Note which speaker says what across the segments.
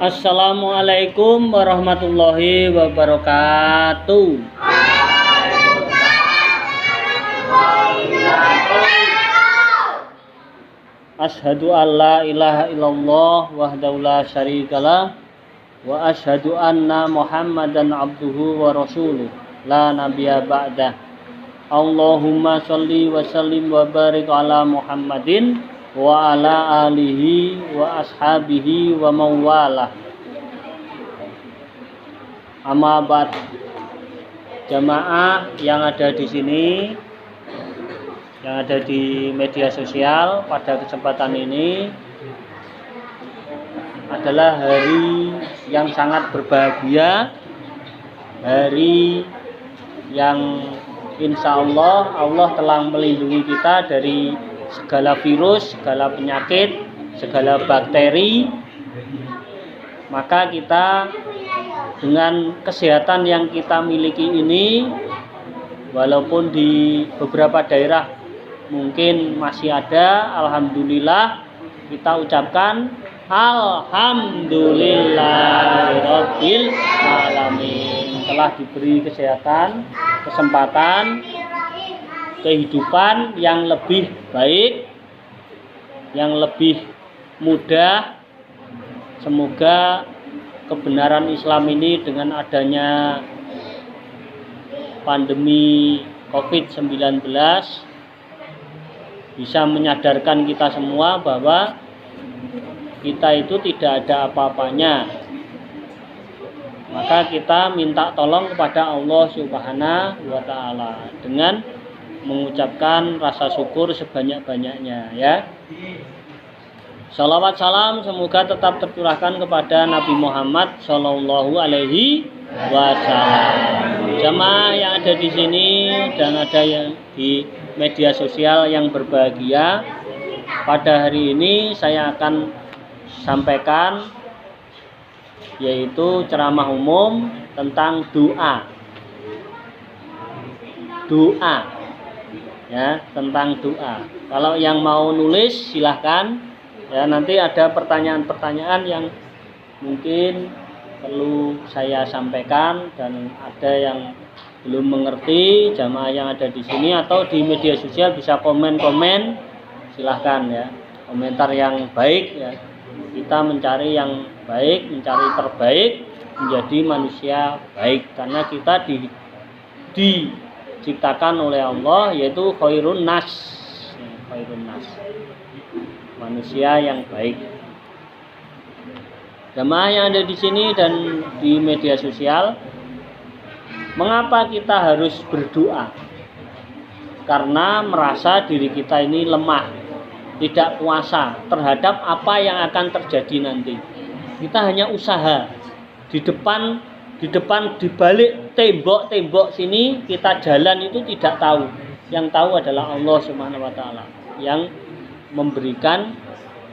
Speaker 1: Assalamualaikum warahmatullahi wabarakatuh. Asyhadu an la ilaha illallah wahdahu la syarikalah wa asyhadu anna Muhammadan abduhu wa rasuluh la nabiyya ba'dah. Allahumma sholli wa sallim wa barik ala Muhammadin wa ala alihi wa ashabihi wa mawalah. Amma ba'd. Jamaah yang ada di sini, yang ada di media sosial, pada kesempatan ini adalah hari yang sangat berbahagia, hari yang insya Allah telah melindungi kita dari segala virus, segala penyakit, segala bakteri. Maka kita dengan kesehatan yang kita miliki ini, walaupun di beberapa daerah mungkin masih ada, alhamdulillah kita ucapkan alhamdulillahirabbil alamin, telah diberi kesehatan, kesempatan, kehidupan yang lebih baik, yang lebih mudah. Semoga kebenaran Islam ini dengan adanya pandemi COVID-19 bisa menyadarkan kita semua bahwa kita itu tidak ada apa-apanya. Maka kita minta tolong kepada Allah Subhanahu wa Ta'ala dengan mengucapkan rasa syukur sebanyak-banyaknya, ya. Salawat salam semoga tetap tercurahkan kepada Nabi Muhammad Sallallahu Alaihi Wasallam. Jamaah yang ada di sini dan ada yang di media sosial yang berbahagia, pada hari ini saya akan sampaikan yaitu ceramah umum tentang doa. Ya, tentang doa. Kalau yang mau nulis silahkan, ya, nanti ada pertanyaan-pertanyaan yang mungkin perlu saya sampaikan dan ada yang belum mengerti. Jamaah yang ada di sini atau di media sosial bisa komen-komen, silahkan, ya, komentar yang baik, ya. Kita mencari yang baik, mencari terbaik, menjadi manusia baik, karena kita diciptakan oleh Allah yaitu khairun nas, manusia yang baik. Jamaah yang ada di sini dan di media sosial, mengapa kita harus berdoa? Karena merasa diri kita ini lemah, tidak kuasa terhadap apa yang akan terjadi nanti. Kita hanya usaha di depan, di balik tembok-tembok sini kita jalan itu tidak tahu. Yang tahu adalah Allah Subhanahu wa Ta'ala yang memberikan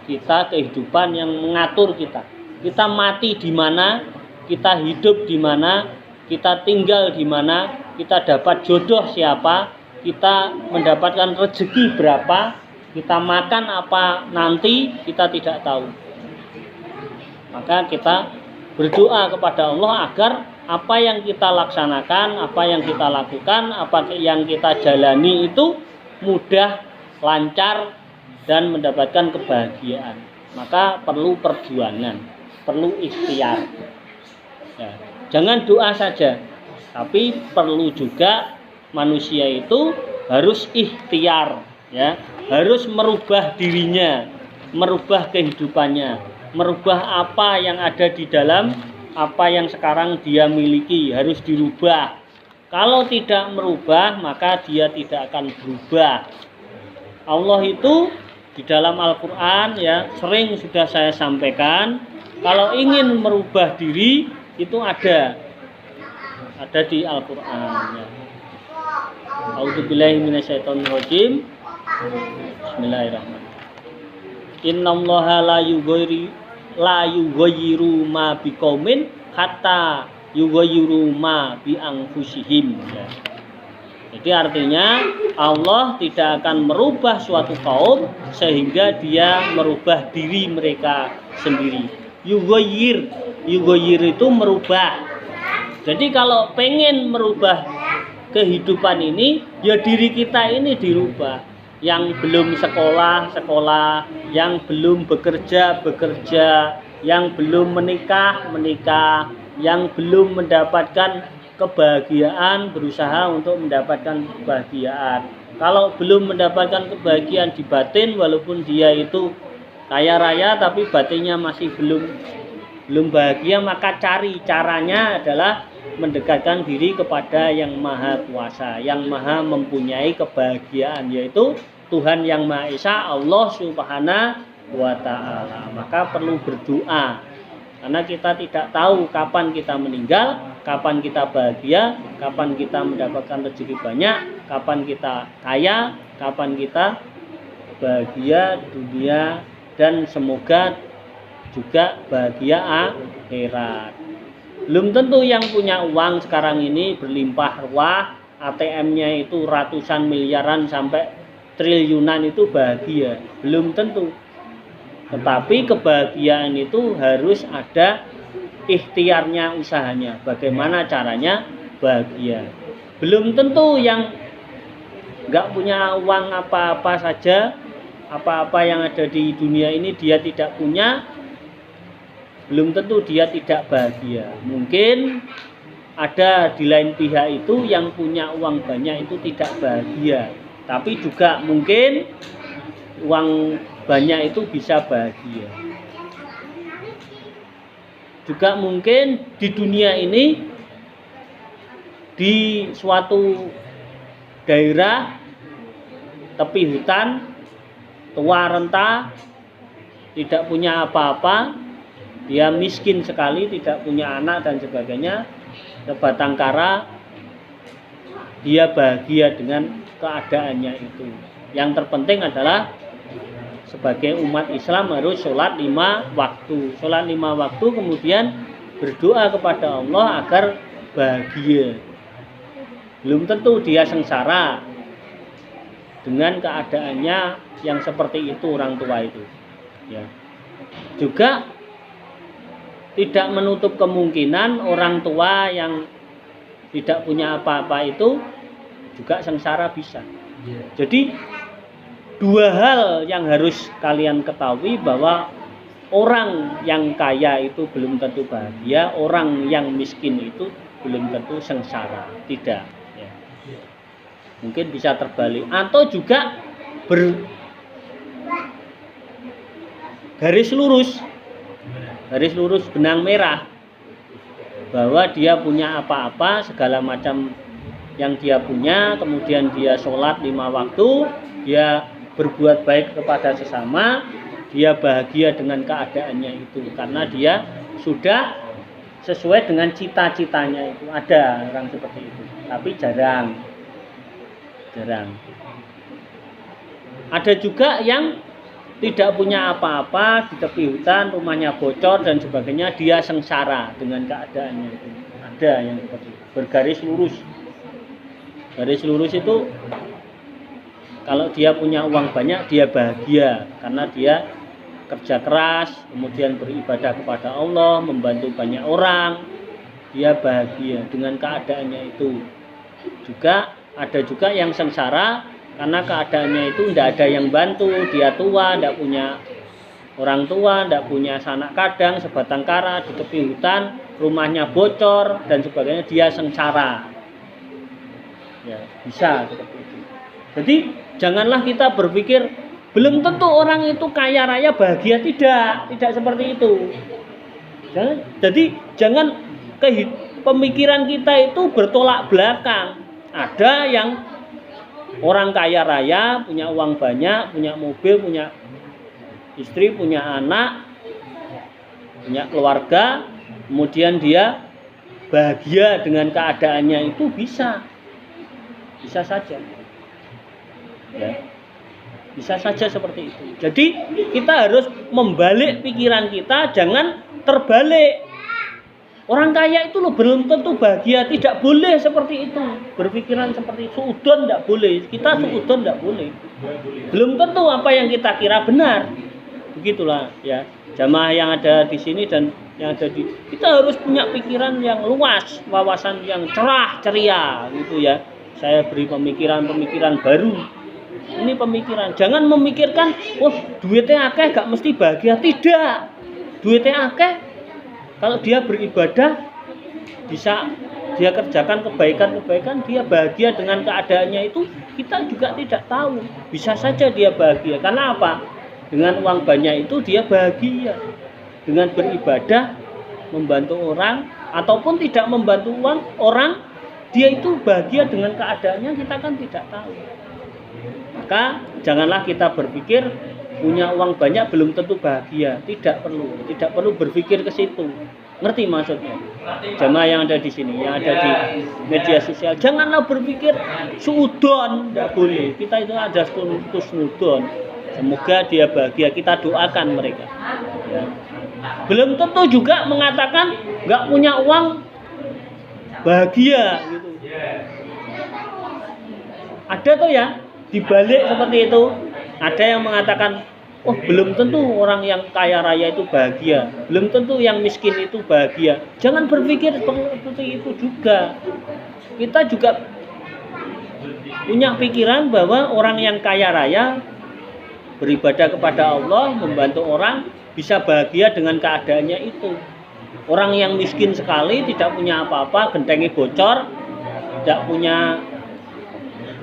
Speaker 1: kita kehidupan, yang mengatur kita. Kita mati di mana, kita hidup di mana, kita tinggal di mana, kita dapat jodoh siapa, kita mendapatkan rezeki berapa, kita makan apa nanti, kita tidak tahu. Maka kita berdoa kepada Allah agar apa yang kita laksanakan, apa yang kita lakukan, apa yang kita jalani itu mudah, lancar, dan mendapatkan kebahagiaan. Maka perlu perjuangan, perlu ikhtiar, ya. Jangan doa saja, tapi perlu juga manusia itu harus ikhtiar, ya. Harus merubah dirinya, merubah kehidupannya, merubah apa yang ada di dalam, apa yang sekarang dia miliki harus dirubah. Kalau tidak merubah, maka dia tidak akan berubah. Allah itu di dalam Al-Quran, ya, sering sudah saya sampaikan, kalau ingin merubah diri itu ada di Al-Quran, ya. A'udzubillahi minasyaitonirrajim. Bismillahirrahmanirrahim. Innallaha la yughayyiru ma biqaumin hatta yughayyiru ma bi anfusihim, ya. Jadi artinya Allah tidak akan merubah suatu kaum sehingga dia merubah diri mereka sendiri. Yugoyir. Yugoyir itu merubah. Jadi kalau pengen merubah kehidupan ini, ya diri kita ini dirubah. Yang belum sekolah, sekolah. Yang belum bekerja, bekerja. Yang belum menikah, menikah. Yang belum mendapatkan kebahagiaan, berusaha untuk mendapatkan kebahagiaan. Kalau belum mendapatkan kebahagiaan di batin, walaupun dia itu kaya raya tapi batinnya masih belum bahagia, maka cari caranya adalah mendekatkan diri kepada yang maha kuasa, yang maha mempunyai kebahagiaan, yaitu Tuhan yang Maha Esa, Allah Subhanahu wa Ta'ala. Maka perlu berdoa, karena kita tidak tahu kapan kita meninggal, kapan kita bahagia, kapan kita mendapatkan rezeki banyak, kapan kita kaya, kapan kita bahagia dunia, dan semoga juga bahagia akhirat. Belum tentu yang punya uang sekarang ini berlimpah ruah, ATM-nya itu ratusan miliaran sampai triliunan itu bahagia. Belum tentu. Tetapi kebahagiaan itu harus ada ikhtiarnya, usahanya. Bagaimana caranya bahagia. Belum tentu yang nggak punya uang apa-apa saja, apa-apa yang ada di dunia ini dia tidak punya, belum tentu dia tidak bahagia. Mungkin ada di lain pihak itu yang punya uang banyak itu tidak bahagia, tapi juga mungkin uang banyak itu bisa bahagia. Juga mungkin di dunia ini, di suatu daerah tepi hutan, tua renta, tidak punya apa-apa, dia miskin sekali, tidak punya anak dan sebagainya, sebatang kara, dia bahagia dengan keadaannya itu. Yang terpenting adalah sebagai umat Islam harus sholat 5 waktu. Sholat 5 waktu, kemudian berdoa kepada Allah agar bahagia. Belum tentu dia sengsara dengan keadaannya yang seperti itu orang tua itu. Ya. Juga tidak menutup kemungkinan orang tua yang tidak punya apa-apa itu juga sengsara bisa. Jadi dua hal yang harus kalian ketahui, bahwa orang yang kaya itu belum tentu bahagia, orang yang miskin itu belum tentu sengsara. Tidak. Ya. Mungkin bisa terbalik. Atau juga garis lurus benang merah, bahwa dia punya apa-apa, segala macam yang dia punya, kemudian dia sholat 5 waktu, dia berbuat baik kepada sesama, dia bahagia dengan keadaannya itu, karena dia sudah sesuai dengan cita-citanya itu. Ada orang seperti itu, tapi jarang. Ada juga yang tidak punya apa-apa, di tepi hutan, rumahnya bocor dan sebagainya, dia sengsara dengan keadaannya itu. Ada yang seperti itu, bergaris lurus. Garis lurus itu kalau dia punya uang banyak, dia bahagia karena dia kerja keras, kemudian beribadah kepada Allah, membantu banyak orang, dia bahagia dengan keadaannya itu. Juga ada juga yang sengsara karena keadaannya itu tidak ada yang bantu, dia tua, tidak punya orang tua, tidak punya sanak kadang, sebatang kara di tepi hutan, rumahnya bocor dan sebagainya, dia sengsara. Ya, bisa seperti itu. Jadi janganlah kita berpikir belum tentu orang itu kaya raya bahagia, tidak seperti itu. Jadi jangan pemikiran kita itu bertolak belakang. Ada yang orang kaya raya, punya uang banyak, punya mobil, punya istri, punya anak, punya keluarga, kemudian dia bahagia dengan keadaannya itu, bisa saja. Ya. Bisa saja seperti itu. Jadi kita harus membalik pikiran kita, jangan terbalik. Orang kaya itu loh belum tentu bahagia, tidak boleh seperti itu. Berpikiran seperti itu, suudon tidak boleh. Kita suudon tidak boleh. Belum tentu apa yang kita kira benar. Begitulah ya, jamaah yang ada di sini dan yang ada di, kita harus punya pikiran yang luas, wawasan yang cerah ceria gitu ya. Saya beri pemikiran baru. Ini pemikiran, jangan memikirkan oh duitnya akeh gak mesti bahagia. Tidak, duitnya akeh kalau dia beribadah bisa dia kerjakan kebaikan-kebaikan, dia bahagia dengan keadaannya itu, kita juga tidak tahu. Bisa saja dia bahagia. Karena apa? Dengan uang banyak itu dia bahagia. Dengan beribadah, membantu orang, ataupun tidak membantu orang, dia itu bahagia dengan keadaannya, kita kan tidak tahu. Maka janganlah kita berpikir punya uang banyak belum tentu bahagia. Tidak perlu berpikir ke situ. Ngerti maksudnya? Jamaah yang ada di sini, yang ada di media sosial, janganlah berpikir suudon, tidak boleh. Kita itu ada suudon. Semoga dia bahagia, kita doakan mereka. Ya. Belum tentu juga mengatakan nggak punya uang bahagia gitu. Ada tuh ya, dibalik seperti itu. Ada yang mengatakan, oh belum tentu orang yang kaya raya itu bahagia, belum tentu yang miskin itu bahagia. Jangan berpikir seperti itu juga. Kita juga punya pikiran bahwa orang yang kaya raya beribadah kepada Allah, membantu orang, bisa bahagia dengan keadaannya itu. Orang yang miskin sekali, tidak punya apa-apa, gentengnya bocor, tidak punya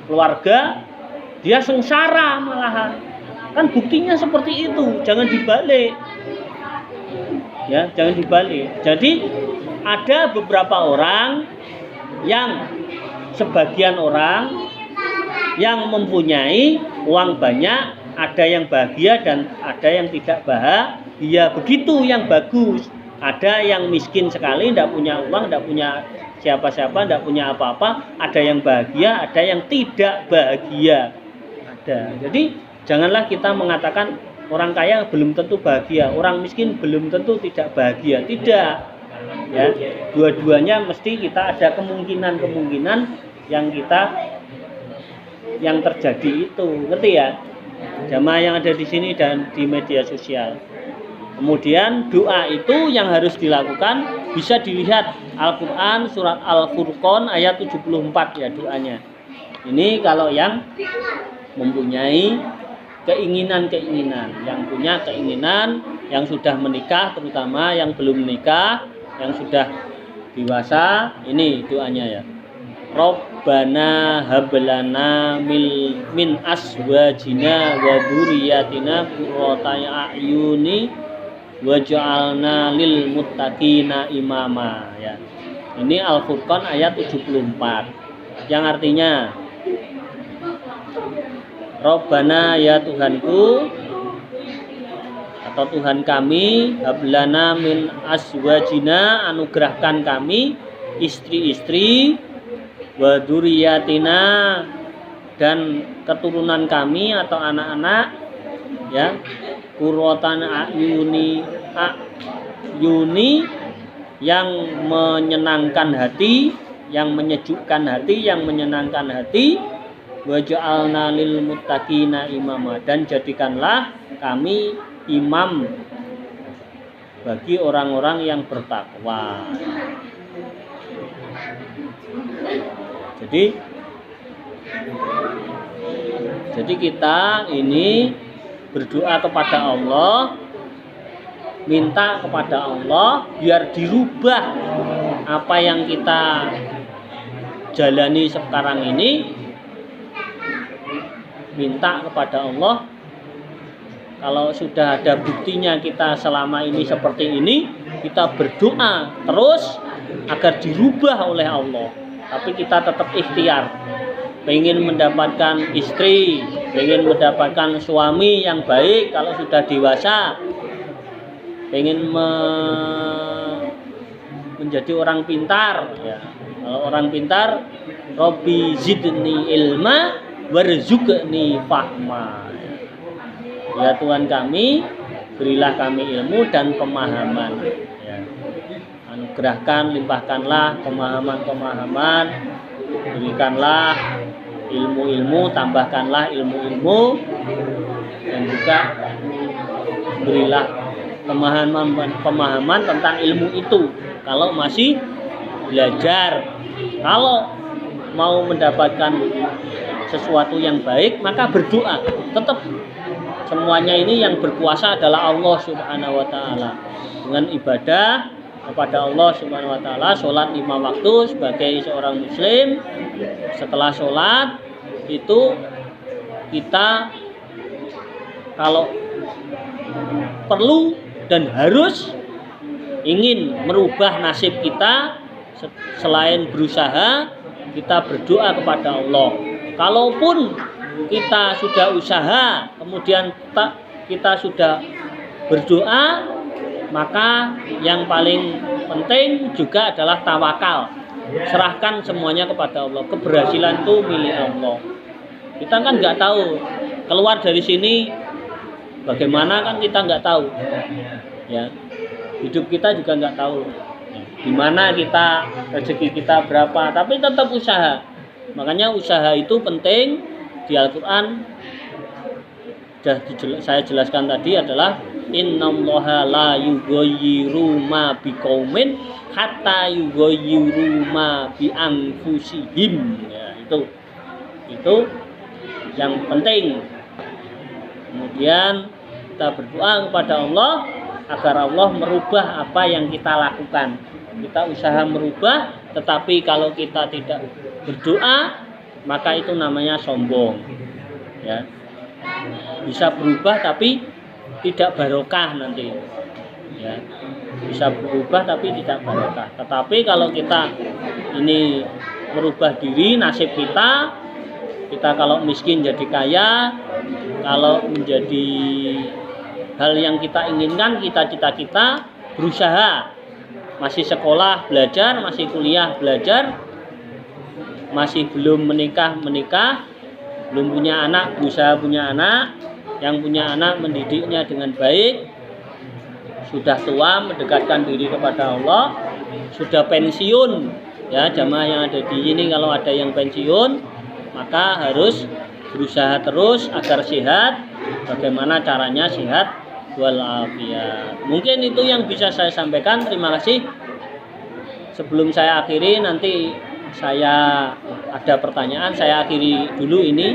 Speaker 1: keluarga, dia sengsara malahan. Kan buktinya seperti itu, jangan dibalik. Ya, jangan dibalik. Jadi ada beberapa orang yang sebagian orang yang mempunyai uang banyak, ada yang bahagia dan ada yang tidak bahagia. Begitu yang bagus. Ada yang miskin sekali, tidak punya uang, tidak punya siapa-siapa, tidak punya apa-apa. Ada yang bahagia, ada yang tidak bahagia. Ada. Jadi janganlah kita mengatakan orang kaya belum tentu bahagia, orang miskin belum tentu tidak bahagia. Tidak. Ya, dua-duanya mesti kita ada kemungkinan-kemungkinan yang terjadi itu. Ngerti ya? Jamaah yang ada di sini dan di media sosial. Kemudian doa itu yang harus dilakukan bisa dilihat Al-Quran surat Al-Furqan ayat 74 ya doanya. Ini kalau yang mempunyai keinginan-keinginan, yang punya keinginan, yang sudah menikah, terutama yang belum menikah, yang sudah dewasa, ini doanya ya. Rabbana hablana min aswajina wa dzurriyyatina qurrata a'yuni waj'alna lil muttaqina imama ya. Ini Al-Furqan ayat 74 yang artinya Rabbana ya Tuhanku atau Tuhan kami, hablana min aswajina, anugerahkan kami istri-istri, wa dzurriyyatina, dan keturunan kami atau anak-anak ya, qurratan a'yuni yang menyenangkan hati, yang menyejukkan hati, yang menyenangkan hati, wa ja'alna lil muttaqina imama, dan jadikanlah kami imam bagi orang-orang yang bertakwa. Jadi kita ini berdoa kepada Allah, minta kepada Allah biar dirubah apa yang kita jalani sekarang ini. Minta kepada Allah, kalau sudah ada buktinya kita selama ini seperti ini, kita berdoa terus agar dirubah oleh Allah. Tapi kita tetap ikhtiar, pengen mendapatkan istri, pengen mendapatkan suami yang baik kalau sudah dewasa, pengen menjadi orang pintar ya. Kalau orang pintar, Robbi zidni ilma warzuqni fahma. Ya Tuhan kami, berilah kami ilmu dan pemahaman ya. Anugerahkan, limpahkanlah pemahaman-pemahaman, berikanlah ilmu-ilmu, tambahkanlah ilmu-ilmu, dan juga berilah pemahaman tentang ilmu itu kalau masih belajar. Kalau mau mendapatkan sesuatu yang baik maka berdoa. Tetap semuanya ini yang berkuasa adalah Allah Subhanahu wa taala. Dengan ibadah kepada Allah Subhanahu wa taala, salat 5 waktu sebagai seorang muslim. Setelah salat itu kita kalau perlu dan harus ingin merubah nasib kita, selain berusaha kita berdoa kepada Allah. Kalaupun kita sudah usaha kemudian kita sudah berdoa, maka yang paling penting juga adalah tawakal. Serahkan semuanya kepada Allah. Keberhasilan itu milik Allah. Kita kan nggak tahu keluar dari sini bagaimana, kan kita nggak tahu. Ya, hidup kita juga nggak tahu. Di mana kita, rezeki kita berapa, tapi tetap usaha. Makanya usaha itu penting. Di Al-Quran sudah saya jelaskan tadi adalah innallaha la yughayyiru ma biqaumin hatta yughayyiru ma bi anfusihim. Ya, itu yang penting. Kemudian kita berdoa kepada Allah agar Allah merubah apa yang kita lakukan. Kita usaha merubah, tetapi kalau kita tidak berdoa maka itu namanya sombong. Ya, bisa berubah tapi tidak barokah nanti. Ya, bisa berubah tapi tidak barokah. Tetapi kalau kita ini merubah diri, nasib kita kalau miskin jadi kaya, kalau menjadi hal yang kita inginkan, kita cita-cita, berusaha, masih sekolah belajar, masih kuliah belajar, masih belum menikah, belum punya anak, berusaha punya anak, yang punya anak mendidiknya dengan baik, sudah tua mendekatkan diri kepada Allah, sudah pensiun, ya jamaah yang ada di sini kalau ada yang pensiun, maka harus berusaha terus agar sehat. Bagaimana caranya sehat walafiat. Mungkin itu yang bisa saya sampaikan. Terima kasih. Sebelum saya akhiri, nanti saya ada pertanyaan, saya akhiri dulu ini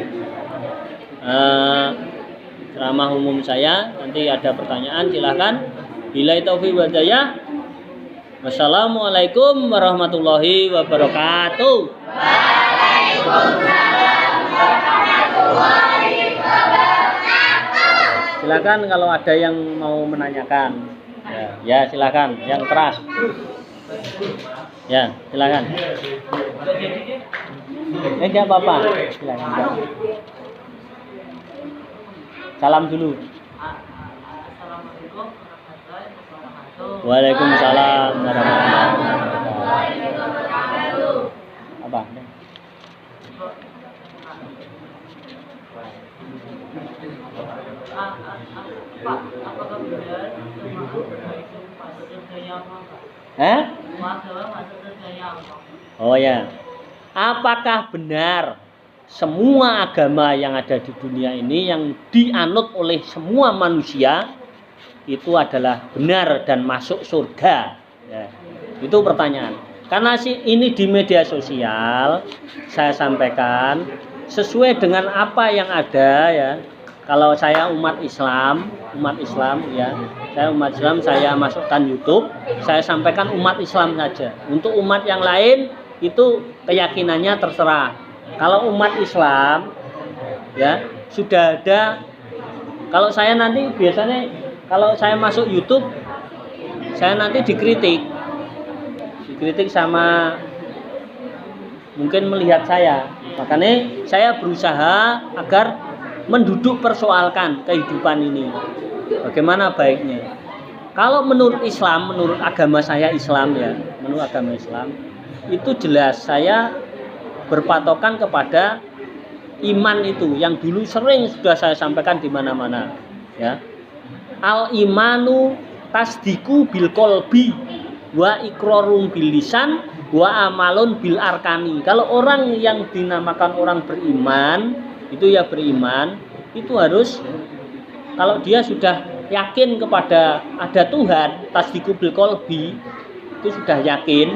Speaker 1: ceramah umum saya. Nanti ada pertanyaan, silahkan. Billahi taufiq wal hidayah. Wassalamualaikum warahmatullahi wabarakatuh. Silakan kalau ada yang mau menanyakan. Ya silakan, yang keras. Ya, silakan. Enggak apa-apa. Silakan. Salam dulu.
Speaker 2: Assalamualaikum warahmatullahi wabarakatuh.
Speaker 1: Waalaikumsalam warahmatullahi wabarakatuh. Apa?
Speaker 2: Pak, apakah benar semua agama itu masuk surga yang apa? Semua agama masuk surga yang apa?
Speaker 1: Oh ya. Apakah benar semua agama yang ada di dunia ini yang dianut oleh semua manusia itu adalah benar dan masuk surga? Ya, itu pertanyaan. Karena ini di media sosial saya sampaikan sesuai dengan apa yang ada ya. Kalau saya umat Islam ya, saya umat Islam, saya masukkan YouTube, saya sampaikan umat Islam saja. Untuk umat yang lain itu keyakinannya terserah. Kalau umat Islam ya sudah ada. Kalau saya nanti biasanya kalau saya masuk YouTube, saya nanti dikritik sama mungkin melihat saya. Makanya saya berusaha agar menduduk persoalkan kehidupan ini. Bagaimana baiknya? Kalau menurut Islam, menurut agama saya Islam ya, menurut agama Islam itu jelas saya berpatokan kepada iman itu yang dulu sering sudah saya sampaikan di mana-mana ya. Al imanu tasdiku bil qalbi wa iqrarun bil lisan wa amalun bil arkani. Kalau orang yang dinamakan orang beriman itu ya beriman, itu harus kalau dia sudah yakin kepada ada Tuhan, tasdiqu bil qalbi, itu sudah yakin,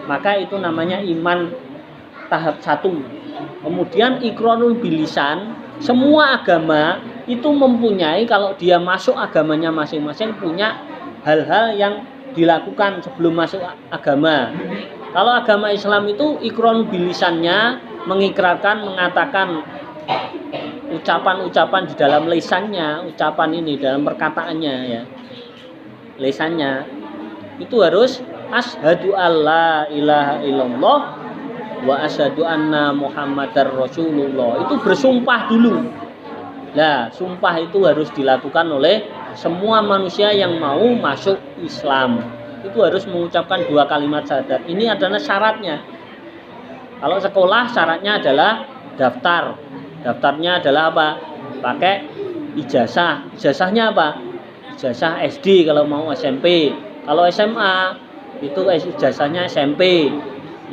Speaker 1: maka itu namanya iman tahap 1. Kemudian iqrarul bilisan, semua agama itu mempunyai, kalau dia masuk agamanya masing-masing, punya hal-hal yang dilakukan sebelum masuk agama. Kalau agama Islam itu iqrarul bilisannya, mengikrarkan, mengatakan ucapan-ucapan di dalam lisannya, ucapan ini dalam perkataannya ya, lisannya itu harus asyhadu alla ilaha illallah wa asyhadu anna muhammadar rasulullah, itu bersumpah dulu. Nah, sumpah itu harus dilakukan oleh semua manusia yang mau masuk Islam, itu harus mengucapkan 2 kalimat syahadat. Ini adalah syaratnya. Kalau sekolah syaratnya adalah daftar. Daftarnya adalah apa? Pakai ijazah. Ijazahnya apa? Ijazah SD kalau mau SMP. Kalau SMA itu ijazahnya SMP.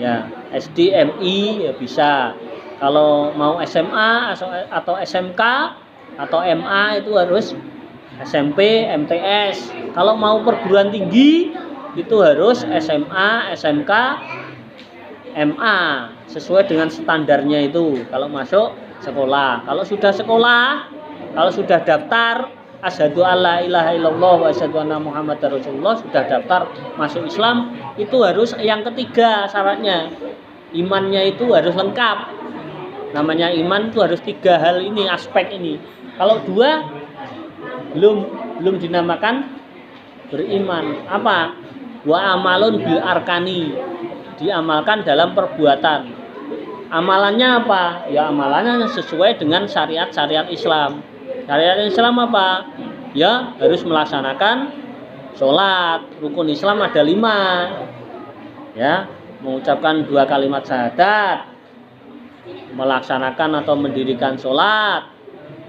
Speaker 1: Ya, SD MI ya bisa. Kalau mau SMA atau SMK atau MA itu harus SMP, MTS. Kalau mau perguruan tinggi itu harus SMA, SMK, MA sesuai dengan standarnya itu kalau masuk sekolah. Kalau sudah sekolah, kalau sudah daftar asyhadu alla ilaha illallah wa asyhadu anna muhammadar rasulullah, sudah daftar masuk Islam, itu harus yang ketiga syaratnya. Imannya itu harus lengkap. Namanya iman itu harus 3 hal ini, aspek ini. Kalau 2 belum dinamakan beriman. Apa? Wa amalun bil arkani, diamalkan dalam perbuatan. Amalannya apa? Ya amalannya sesuai dengan syariat-syariat Islam. Syariat Islam apa? Ya harus melaksanakan sholat. Rukun Islam ada 5. Ya, mengucapkan 2 kalimat syahadat, melaksanakan atau mendirikan sholat,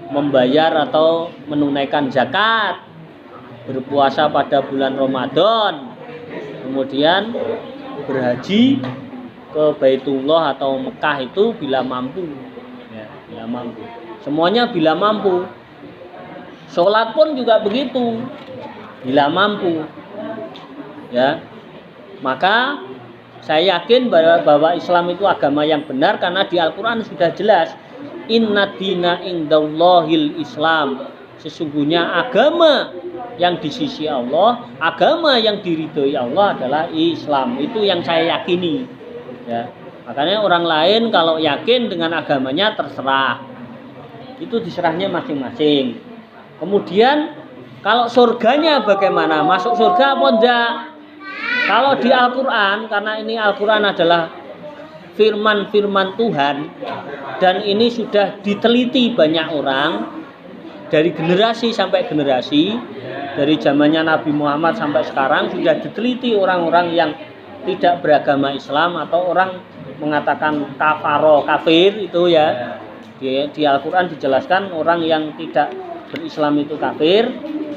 Speaker 1: membayar atau menunaikan zakat, berpuasa pada bulan Ramadan, kemudian berhaji ke Baitullah atau Mekah itu bila mampu, ya, bila mampu. Semuanya bila mampu. Sholat pun juga begitu, bila mampu. Ya, maka saya yakin bahwa Islam itu agama yang benar karena di Al-Quran sudah jelas, inna dina indallahil Islam. Sesungguhnya agama yang di sisi Allah, agama yang diridhoi Allah adalah Islam. Itu yang saya yakini. Ya, makanya orang lain kalau yakin dengan agamanya terserah, itu diserahnya masing-masing. Kemudian kalau surganya bagaimana, masuk surga apa enggak? Kalau di Al-Quran, karena ini Al-Quran adalah firman-firman Tuhan, dan ini sudah diteliti banyak orang dari generasi sampai generasi, dari zamannya Nabi Muhammad sampai sekarang sudah diteliti orang-orang yang tidak beragama Islam atau orang mengatakan kafaro, kafir itu ya. Di Al-Quran dijelaskan orang yang tidak berislam itu kafir.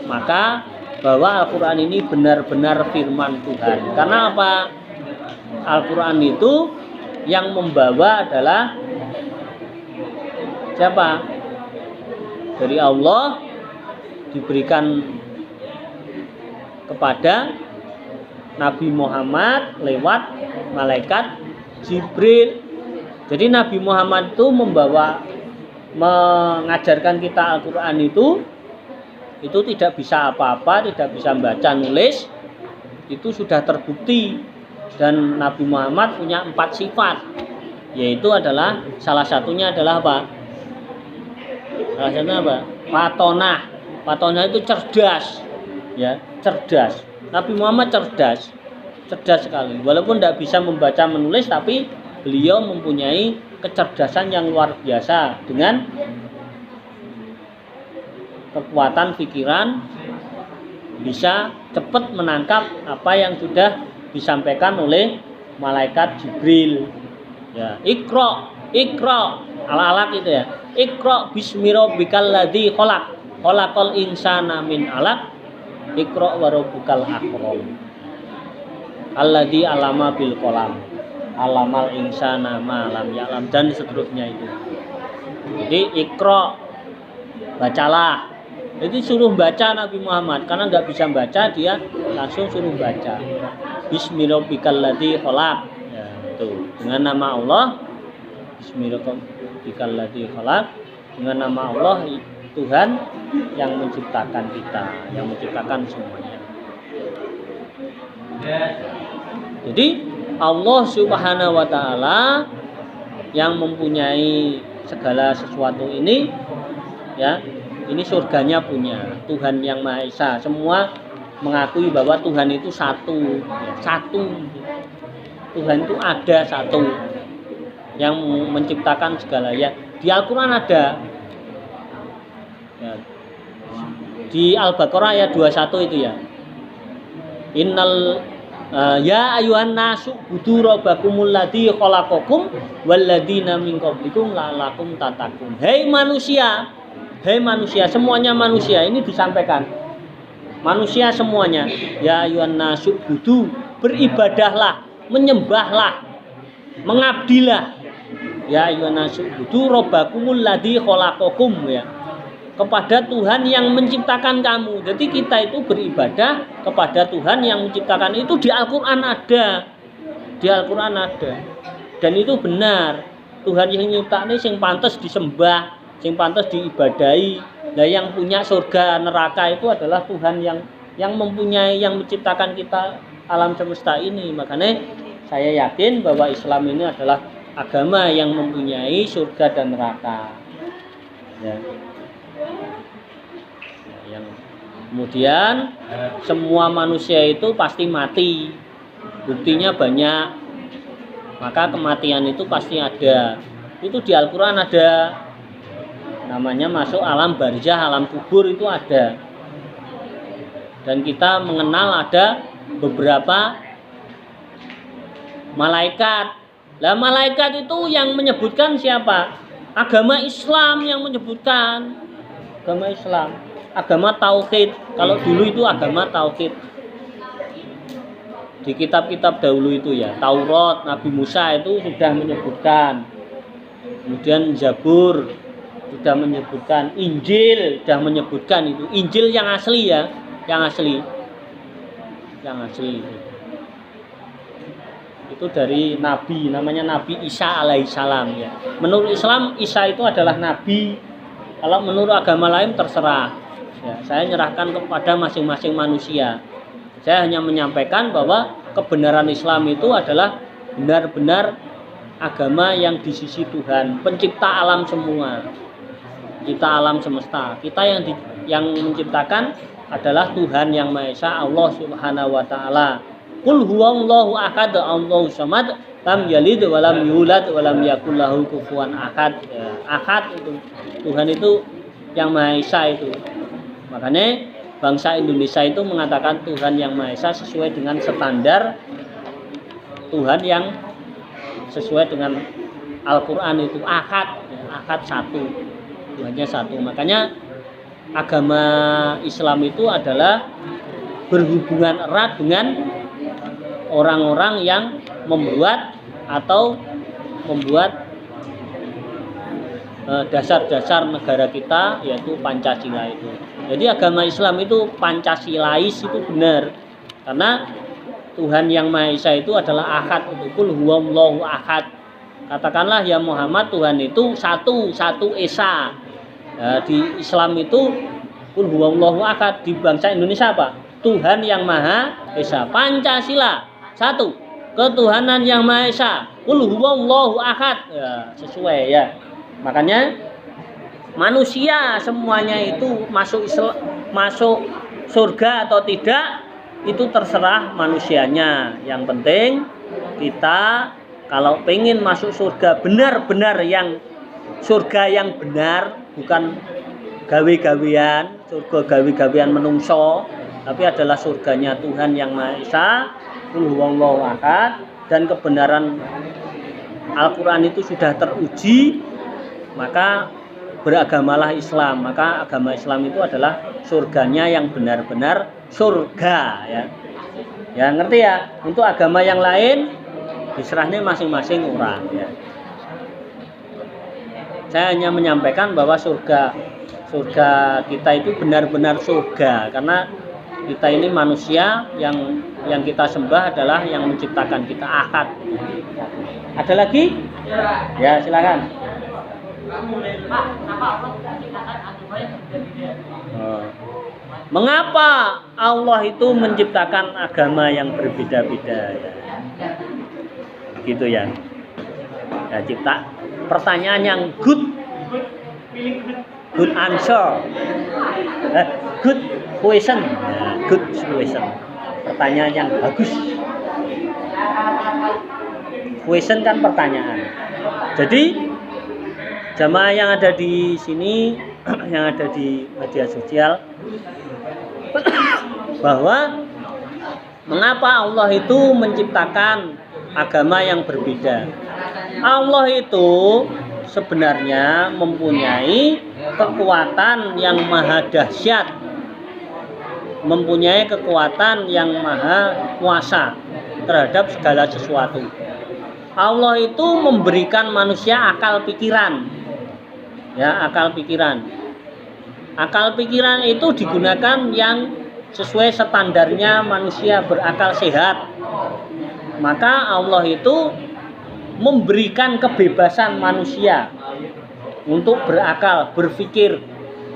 Speaker 1: Maka bahwa Al-Quran ini benar-benar firman Tuhan. Karena apa? Al-Quran itu yang membawa adalah siapa? Dari Allah, diberikan kepada Nabi Muhammad lewat malaikat Jibril. Jadi Nabi Muhammad itu mengajarkan kita Al-Quran itu tidak bisa apa-apa, tidak bisa baca nulis, itu sudah terbukti. Dan Nabi Muhammad punya 4 sifat, yaitu adalah salah satunya adalah apa? Salah satunya apa? Fatonah. Fatonah itu cerdas, ya, cerdas. Nabi Muhammad cerdas sekali. Walaupun tidak bisa membaca menulis, tapi beliau mempunyai kecerdasan yang luar biasa dengan kekuatan pikiran, bisa cepat menangkap apa yang sudah disampaikan oleh malaikat Jibril. Ya, Iqra al-alaq itu ya. Iqra bismi rabbikal ladzi khalaqal insana min 'alaq. Iqra wa rabbukal akram. Alladzi 'allama bil qalam. 'Allamal insana ma lam ya'lam, dan seterusnya itu. Jadi Iqra, bacalah. Jadi suruh baca Nabi Muhammad, karena nggak bisa baca dia langsung suruh baca. Bismillahirrahmanirrahim khalaq. Ya, itu dengan nama Allah. Bismillahirrahmanirrahim khalaq. Dengan nama Allah Tuhan yang menciptakan kita, yang menciptakan semuanya. Jadi Allah Subhanahu wa taala yang mempunyai segala sesuatu ini, ya, ini surganya punya Tuhan yang Maha Esa. Semua mengakui bahwa Tuhan itu satu, ya, satu. Tuhan itu ada satu yang menciptakan segala. Ya, di Al-Quran ada. Ya, di Al-Baqarah ayat 21 itu ya. Innal ya ayuhan nasu budu rabbakumul ladzi khalaqakum walladzina min qablikum la'allakum tattaqun. Hei manusia, semuanya manusia, ini disampaikan. Manusia semuanya, ya ayuhan nasu budu, beribadahlah, menyembahlah, mengabdilah. Ya ayuhan nasu budu rabbakumul ladzi khalaqakum, ya, kepada Tuhan yang menciptakan kamu. Jadi kita itu beribadah kepada Tuhan yang menciptakan. Itu di Al-Quran ada. Di Al-Quran ada. Dan itu benar. Tuhan yang menciptakan ini yang pantas disembah, yang pantas diibadahi. Nah, yang punya surga neraka itu adalah Tuhan yang mempunyai, yang menciptakan kita alam semesta ini. Makanya saya yakin bahwa Islam ini adalah agama yang mempunyai surga dan neraka. Ya. Yang kemudian semua manusia itu pasti mati, buktinya banyak, maka kematian itu pasti ada. Itu di Al-Quran ada, namanya masuk alam barzah, alam kubur itu ada. Dan kita mengenal ada beberapa malaikat. Lah malaikat itu yang menyebutkan siapa? Agama Islam yang menyebutkan. Agama Islam, agama tauhid. Kalau dulu itu agama tauhid. Di kitab-kitab dahulu itu ya, Taurat, Nabi Musa itu sudah menyebutkan. Kemudian Zabur sudah menyebutkan, Injil sudah menyebutkan itu. Injil yang asli ya, yang asli. Itu dari Nabi, namanya Nabi Isa alaihissalam ya. Menurut Islam Isa itu adalah Nabi. Kalau menurut agama lain terserah. Ya, saya nyerahkan kepada masing-masing manusia. Saya hanya menyampaikan bahwa kebenaran Islam itu adalah benar-benar agama yang di sisi Tuhan, pencipta alam semua. Kita alam semesta. Kita yang menciptakan adalah Tuhan yang Maha Esa, Allah Subhanahu wa taala. Qul huwallahu ahad, Allahu samad, lam yalid wa lam yulad wa lam yakul lahu kufuwan ahad. Ya, ahad itu Tuhan itu yang Maha Esa itu. Makanya bangsa Indonesia itu mengatakan Tuhan yang Maha Esa sesuai dengan standar Tuhan yang sesuai dengan Al-Quran itu ahad, ahad satu, Tuhannya satu. Makanya agama Islam itu adalah berhubungan erat dengan orang-orang yang membuat atau membuat dasar-dasar negara kita, yaitu Pancasila itu. Jadi agama Islam itu Pancasilais itu benar, karena Tuhan yang Maha Esa itu adalah ahad, itu Qul huwallahu ahad. Katakanlah ya Muhammad, Tuhan itu satu esa. Di Islam itu Qul huwallahu ahad. Di bangsa Indonesia apa? Tuhan yang Maha Esa. Pancasila satu, ketuhanan yang Maha Esa. Qul huwallahu ahad. Ya, sesuai ya. Makanya manusia semuanya itu masuk surga atau tidak itu terserah manusianya. Yang penting kita kalau pengen masuk surga benar-benar yang surga yang benar, bukan gawe-gawean, surga gawe-gawean menungso, tapi adalah surganya Tuhan yang Maha Esa, Qul huwallahu ahad, dan kebenaran Al-Quran itu sudah teruji, maka beragamalah Islam. Maka agama Islam itu adalah surganya yang benar-benar surga ya. Ya ngerti ya? Untuk agama yang lain diserahnya masing-masing orang ya. Saya hanya menyampaikan bahwa surga surga kita itu benar-benar surga, karena kita ini manusia yang kita sembah adalah yang menciptakan kita, Ahad. Ada lagi? Ya, silakan.
Speaker 2: Pak, kenapa Allah menciptakan agama yang berbeda-beda?
Speaker 1: Mengapa Allah itu menciptakan agama yang berbeda-beda? Ya. Gitu ya. Ya, cipta pertanyaan yang good answer, good question, ya, good question. Pertanyaan yang bagus. Question kan pertanyaan. Jadi jamaah yang ada di sini, yang ada di media sosial, bahwa mengapa Allah itu menciptakan agama yang berbeda. Allah itu sebenarnya mempunyai kekuatan yang maha dahsyat, mempunyai kekuatan yang maha kuasa terhadap segala sesuatu. Allah itu memberikan manusia akal pikiran. Ya, akal pikiran. Akal pikiran itu digunakan yang sesuai standarnya manusia berakal sehat. Maka Allah itu memberikan kebebasan manusia untuk berakal, berpikir,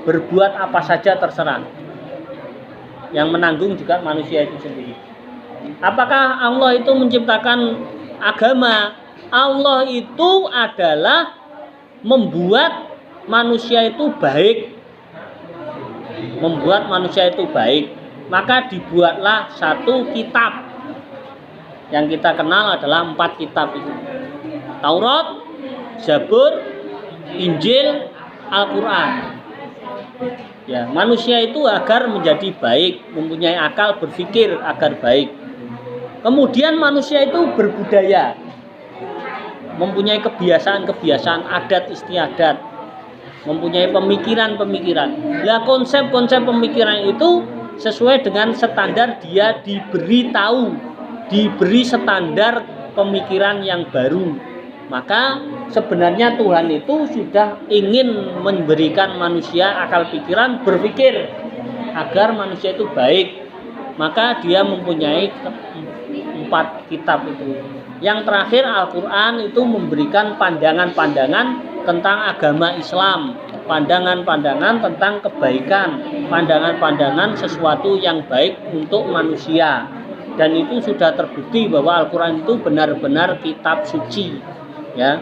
Speaker 1: berbuat apa saja terserah. Yang menanggung juga manusia itu sendiri. Apakah Allah itu menciptakan agama? Allah itu adalah membuat manusia itu baik. Membuat manusia itu baik. Maka dibuatlah satu kitab. Yang kita kenal adalah 4 kitab itu. Taurat, Zabur, Injil, Al-Quran. Ya, manusia itu agar menjadi baik, mempunyai akal, berpikir agar baik. Kemudian manusia itu berbudaya, mempunyai kebiasaan-kebiasaan, adat istiadat, mempunyai pemikiran-pemikiran. Nah, konsep-konsep pemikiran itu sesuai dengan standar dia diberi standar pemikiran yang baru. Maka sebenarnya Tuhan itu sudah ingin memberikan manusia akal pikiran, berpikir agar manusia itu baik. Maka dia mempunyai 4 kitab itu. Yang terakhir Al-Quran itu memberikan pandangan-pandangan tentang agama Islam, pandangan-pandangan tentang kebaikan, pandangan-pandangan sesuatu yang baik untuk manusia. Dan itu sudah terbukti bahwa Al-Quran itu benar-benar kitab suci. Ya,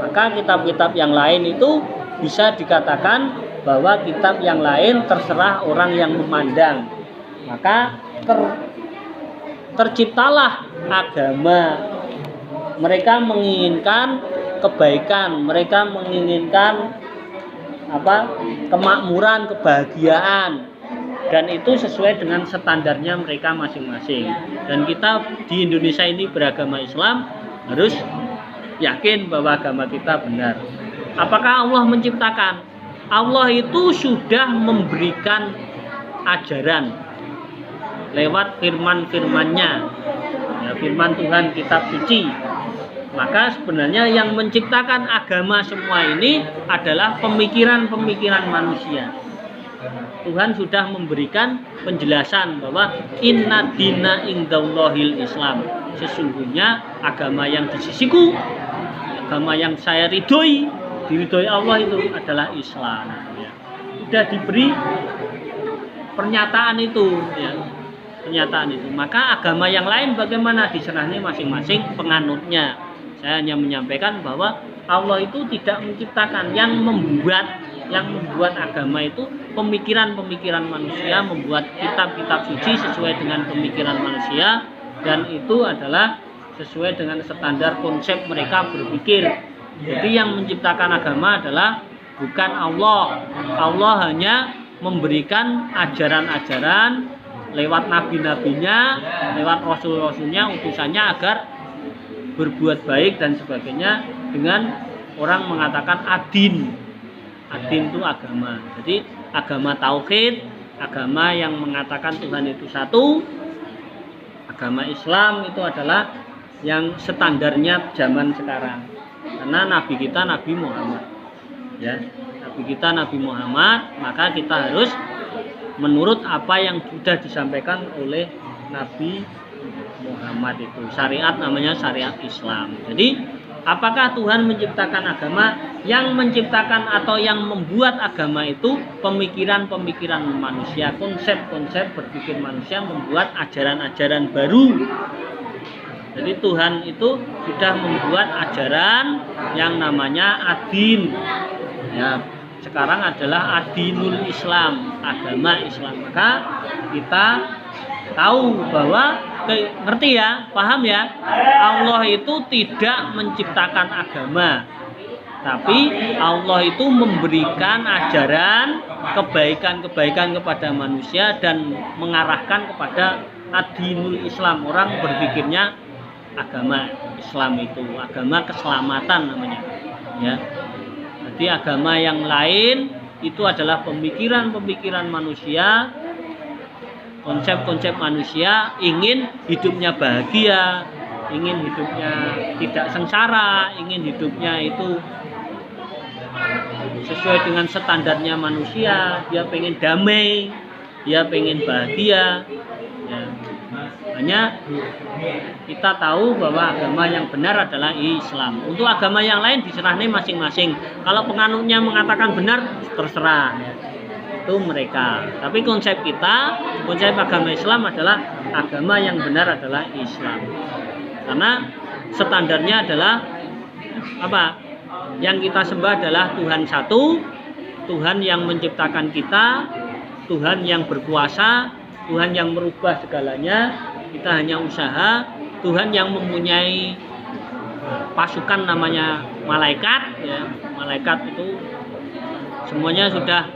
Speaker 1: maka kitab-kitab yang lain itu bisa dikatakan bahwa kitab yang lain terserah orang yang memandang. Maka terciptalah agama. Mereka menginginkan kebaikan, mereka menginginkan kemakmuran, kebahagiaan, dan itu sesuai dengan standarnya mereka masing-masing. Dan kita di Indonesia ini beragama Islam harus yakin bahwa agama kita benar. Apakah Allah menciptakan? Allah itu sudah memberikan ajaran lewat firman-firmannya, ya, firman Tuhan kitab suci. Maka sebenarnya yang menciptakan agama semua ini adalah pemikiran-pemikiran manusia. Tuhan sudah memberikan penjelasan bahwa inna dina indallahil Islam. Sesungguhnya agama yang di sisiku, agama yang saya diridhoi Allah itu adalah Islam. Ya. Sudah diberi pernyataan itu, ya. Pernyataan itu. Maka agama yang lain bagaimana, diserahnya masing-masing penganutnya. Saya hanya menyampaikan bahwa Allah itu tidak menciptakan, yang membuat agama itu pemikiran-pemikiran manusia, membuat kitab-kitab suci sesuai dengan pemikiran manusia, dan itu adalah sesuai dengan standar konsep mereka berpikir. Jadi yang menciptakan agama adalah bukan Allah. Allah hanya memberikan ajaran-ajaran lewat nabi-nabinya, lewat rasul-rasulnya, utusannya agar berbuat baik dan sebagainya, dengan orang mengatakan adin. Adin itu agama. Jadi agama tauhid, agama yang mengatakan Tuhan itu satu. Agama Islam itu adalah yang standarnya zaman sekarang. Karena nabi kita Nabi Muhammad. Ya, Nabi kita Nabi Muhammad, maka kita harus menurut apa yang sudah disampaikan oleh Nabi Muhammad itu. Syariat namanya syariat Islam. Jadi, apakah Tuhan menciptakan agama? Yang menciptakan atau yang membuat agama itu pemikiran-pemikiran manusia, konsep-konsep berpikir manusia, membuat ajaran-ajaran baru. Jadi Tuhan itu sudah membuat ajaran yang namanya ad-din. Ya, sekarang adalah ad-dinul Islam, agama Islam. Maka kita tahu bahwa ngerti ya, paham ya, Allah itu tidak menciptakan agama, tapi Allah itu memberikan ajaran kebaikan-kebaikan kepada manusia dan mengarahkan kepada ad-dinul Islam. Orang berpikirnya agama Islam itu agama keselamatan namanya, ya. Jadi agama yang lain itu adalah pemikiran-pemikiran manusia, konsep-konsep manusia ingin hidupnya bahagia, ingin hidupnya tidak sengsara, ingin hidupnya itu sesuai dengan standarnya manusia, dia pengen damai, dia pengen bahagia. Ya. Hanya kita tahu bahwa agama yang benar adalah Islam. Untuk agama yang lain diserahnya masing-masing. Kalau penganutnya mengatakan benar, terserah. Itu mereka. Tapi konsep kita, konsep agama Islam adalah agama yang benar adalah Islam. Karena standarnya adalah apa? Yang kita sembah adalah Tuhan satu, Tuhan yang menciptakan kita, Tuhan yang berkuasa, Tuhan yang merubah segalanya. Kita hanya usaha. Tuhan yang mempunyai pasukan namanya malaikat, ya. Malaikat itu semuanya sudah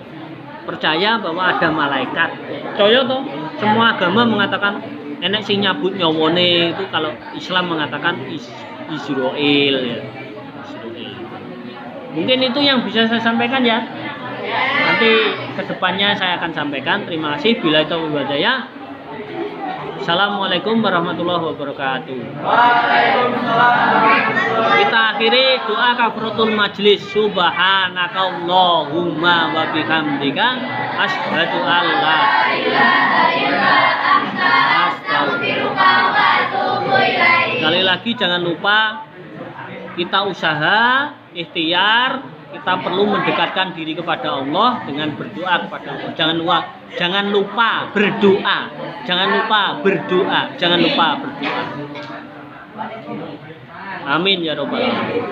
Speaker 1: percaya bahwa ada malaikat. Percaya toh? Semua agama mengatakan enek sing nyabut nyawone, itu kalau Islam mengatakan Israel, ya. Israel. Mungkin itu yang bisa saya sampaikan ya. Nanti kedepannya saya akan sampaikan. Terima kasih. Bila itu hidayah. Assalamualaikum warahmatullahi wabarakatuh. Kita akhiri doa kafaratul majlis. Subhanakallahumma wa bihamdika asyhadu an la ilaha illa anta astaghfiruka wa atubu ilaik. Sekali lagi jangan lupa kita usaha, ikhtiar, kita perlu mendekatkan diri kepada Allah dengan berdoa kepada Allah. Jangan lupa berdoa. Jangan lupa berdoa. Jangan lupa berdoa. Amin ya rabbal alamin.